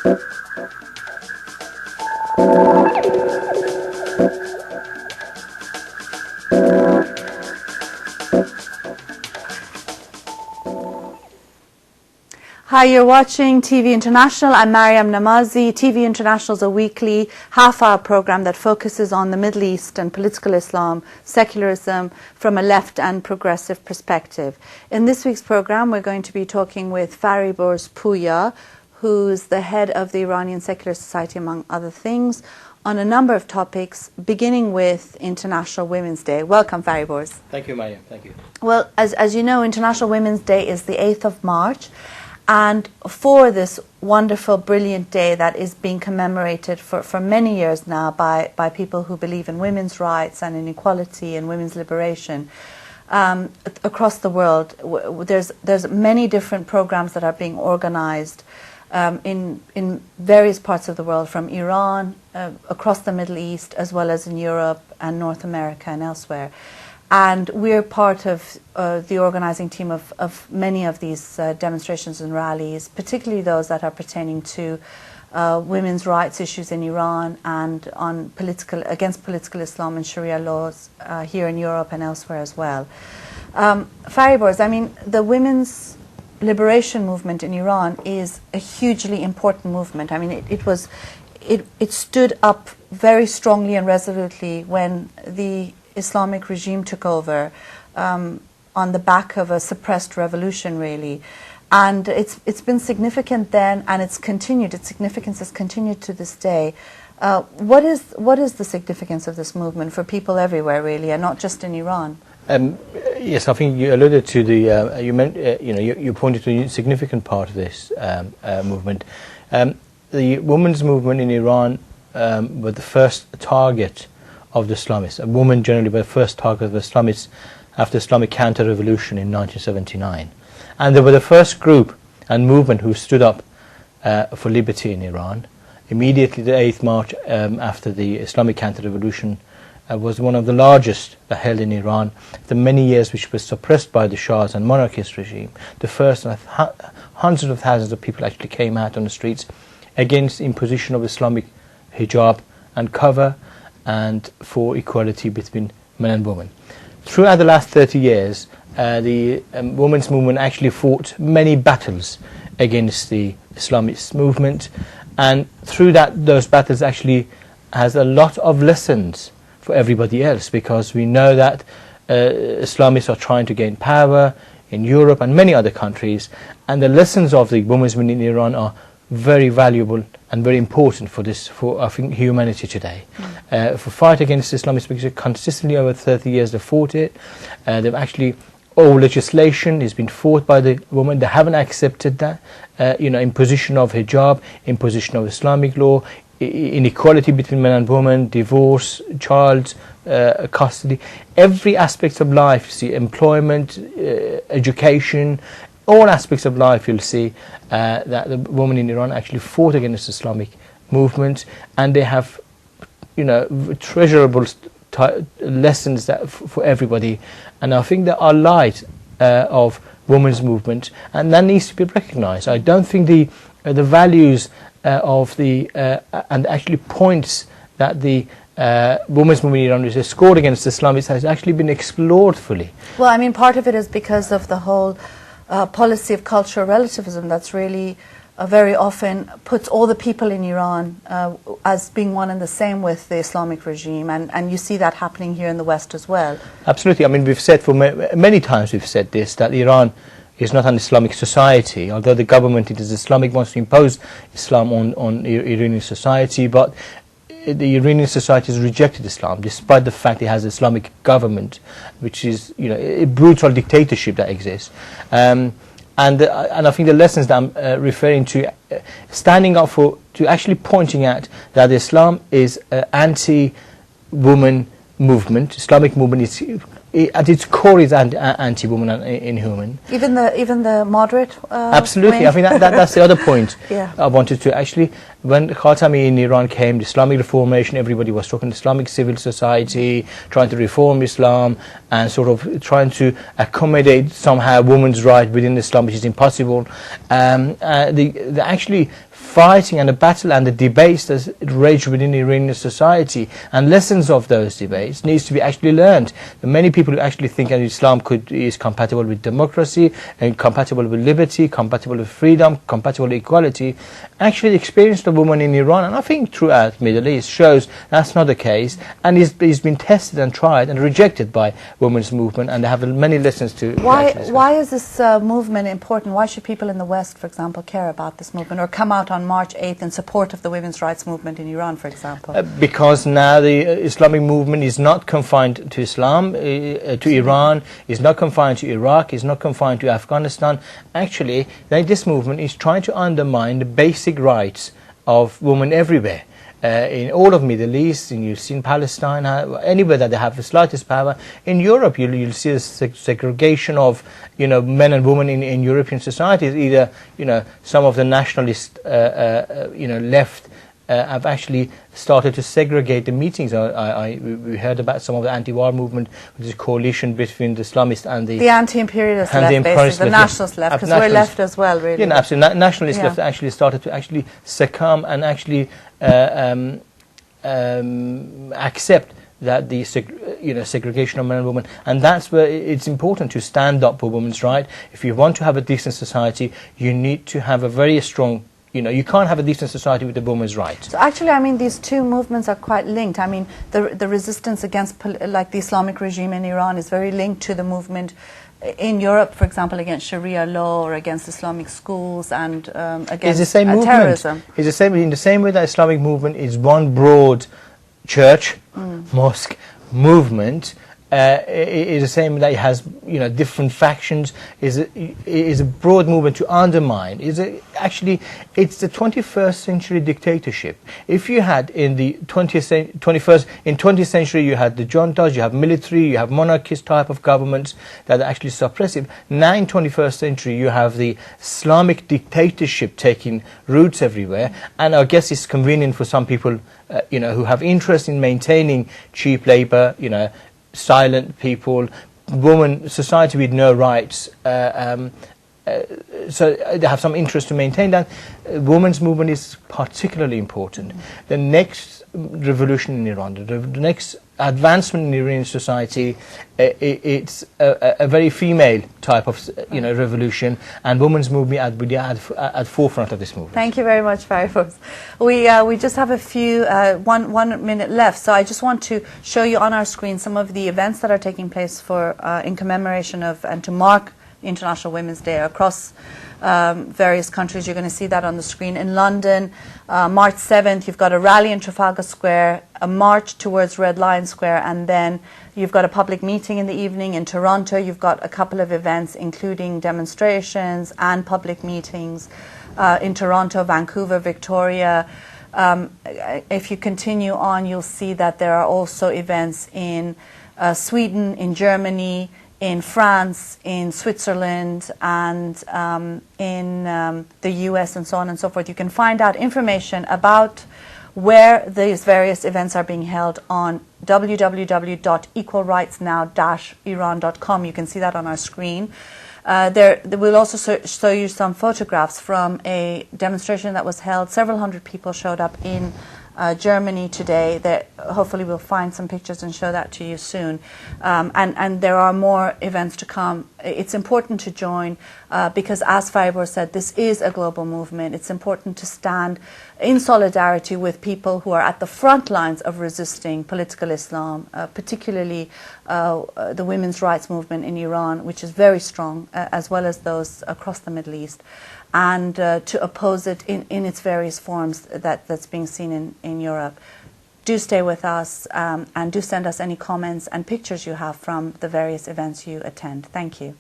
Hi, you're watching TV International. I'm Mariam Namazi. TV International is a weekly half-hour program that focuses on the Middle East and political Islam, secularism, from a left and progressive perspective. In this week's program, we're going to be talking with Fariborz Pooya, who's the head of the Iranian Secular Society, among other things, on a number of topics, beginning with International Women's Day. Welcome, Fariborz. Thank you, Mariam. Thank you. Well, as you know, International Women's Day is the 8th of March. And for this wonderful, brilliant day that is being commemorated for many years now by people who believe in women's rights and in equality and women's liberation across the world, there's many different programs that are being organized in various parts of the world, from Iran, across the Middle East, as well as in Europe and North America and elsewhere. And we're part of the organizing team of many of these demonstrations and rallies, particularly those that are pertaining to women's rights issues in Iran and on against political Islam and Sharia laws here in Europe and elsewhere as well. Fariborz, I mean, the women's liberation movement in Iran is a hugely important movement. I mean, it stood up very strongly and resolutely when the Islamic regime took over on the back of a suppressed revolution, really. And it's been significant then, and its significance has continued to this day. What is the significance of this movement for people everywhere, really, and not just in Iran? Yes, I think you alluded to the you pointed to a significant part of this movement. The women's movement in Iran were the first target of the Islamists. A woman generally were the first target of the Islamists after the Islamic counter-revolution in 1979. And they were the first group and movement who stood up for liberty in Iran. Immediately the 8th March after the Islamic counter-revolution was one of the largest held in Iran. The many years which was suppressed by the Shah's and monarchist regime, the first hundreds of thousands of people actually came out on the streets against imposition of Islamic hijab and cover, and for equality between men and women. Throughout the last 30 years, the women's movement actually fought many battles against the Islamist movement, and through those battles actually has a lot of lessons for everybody else, because we know that Islamists are trying to gain power in Europe and many other countries, and the lessons of the women's movement in Iran are very valuable and very important for I think humanity today. For fight against Islamists, because consistently over 30 years they fought it. They've actually, all legislation has been fought by the women. They haven't accepted that. Imposition of hijab, imposition of Islamic law, inequality between men and women, divorce, child custody, every aspect of life, you see, employment, education, all aspects of life, you'll see that the women in Iran actually fought against the Islamic movement, and they have, treasurable lessons that for everybody. And I think there are light of women's movement, and that needs to be recognized. I don't think the values of the and actually points that the women's movement in Iran is scored against the Islamists has actually been explored fully. Well, I mean, part of it is because of the whole policy of cultural relativism that's really very often puts all the people in Iran as being one and the same with the Islamic regime, and you see that happening here in the West as well. Absolutely. I mean, we've said for many times we've said this, that Iran is not an Islamic society, although the government, it is Islamic, wants to impose Islam on Iranian society, but the Iranian society has rejected Islam, despite the fact it has an Islamic government, which is, a brutal dictatorship that exists. And I think the lessons that I'm referring to, standing up to actually pointing out that Islam is an anti-woman movement. Islamic movement is, at its core, is anti-woman and inhuman. Even the moderate absolutely. wing? I think that's the other point. Yeah. I wanted to actually, when Khatami in Iran came, the Islamic reformation, everybody was talking Islamic civil society, trying to reform Islam, and sort of trying to accommodate somehow women's rights within Islam, which is impossible. The actually fighting and the battle and the debates that rage within Iranian society, and lessons of those debates needs to be actually learned. Many people who actually think that Islam is compatible with democracy and compatible with liberty, compatible with freedom, compatible with equality, actually the experience of women in Iran, and I think throughout Middle East, shows that's not the case, and it's been tested and tried and rejected by women's movement, and they have many lessons to. Why is this movement important? Why should people in the West, for example, care about this movement or come out on March 8th in support of the women's rights movement in Iran, for example? Because now the Islamic movement is not confined to Islam, to Iran, is not confined to Iraq, is not confined to Afghanistan. Actually, this movement is trying to undermine the basic rights of women everywhere. In all of Middle East, and you've seen Palestine, anywhere that they have the slightest power. In Europe, you'll see a segregation of, men and women in European societies. Either, some of the nationalist, left have actually started to segregate the meetings. We heard about some of the anti-war movement, which is a coalition between the Islamists and the anti-imperialist left, basically, the nationalist left, because we're left as well, really. Yeah, absolutely. Nationalist left actually started to actually succumb and actually accept that the segregation of men and women, and that's where it's important to stand up for women's rights. If you want to have a decent society, you need to have a very strong. You can't have a decent society with the women's rights. So actually, these two movements are quite linked. The resistance against the Islamic regime in Iran is very linked to the movement in Europe, for example, against Sharia law or against Islamic schools and against it's the same terrorism. It's the same in the same way that Islamic movement is one broad church, mosque movement. Is the same that it has different factions. Is a broad movement to undermine. Actually it's the 21st century dictatorship. If you had in the 20th century you had the juntas, you have military, you have monarchist type of governments that are actually suppressive. Now in 21st century you have the Islamic dictatorship taking roots everywhere, and I guess it's convenient for some people who have interest in maintaining cheap labor, silent people, society with no rights, so they have some interest to maintain that. Women's movement is particularly important. The next revolution in Iran, the next advancement in Iranian society, it's a very female type of revolution, and women's movement will be at forefront of this movement. Thank you very much, Fariborz. We just have a few 1 minute left, so I just want to show you on our screen some of the events that are taking place in commemoration of and to mark International Women's Day across various countries. You're going to see that on the screen. In London, March 7th, you've got a rally in Trafalgar Square, a march towards Red Lion Square, and then you've got a public meeting in the evening. In Toronto, you've got a couple of events, including demonstrations and public meetings in Toronto, Vancouver, Victoria. If you continue on, you'll see that there are also events in Sweden, in Germany, in France, in Switzerland, and in the US, and so on and so forth. You can find out information about where these various events are being held on www.equalrightsnow-iran.com. You can see that on our screen. We'll also show you some photographs from a demonstration that was held. Several hundred people showed up in Germany today. Hopefully we'll find some pictures and show that to you soon. And there are more events to come. It's important to join because, as Fariborz said, this is a global movement. It's important to stand in solidarity with people who are at the front lines of resisting political Islam, particularly the women's rights movement in Iran, which is very strong, as well as those across the Middle East, and to oppose it in its various forms that's being seen in Europe. Do stay with us and do send us any comments and pictures you have from the various events you attend. Thank you.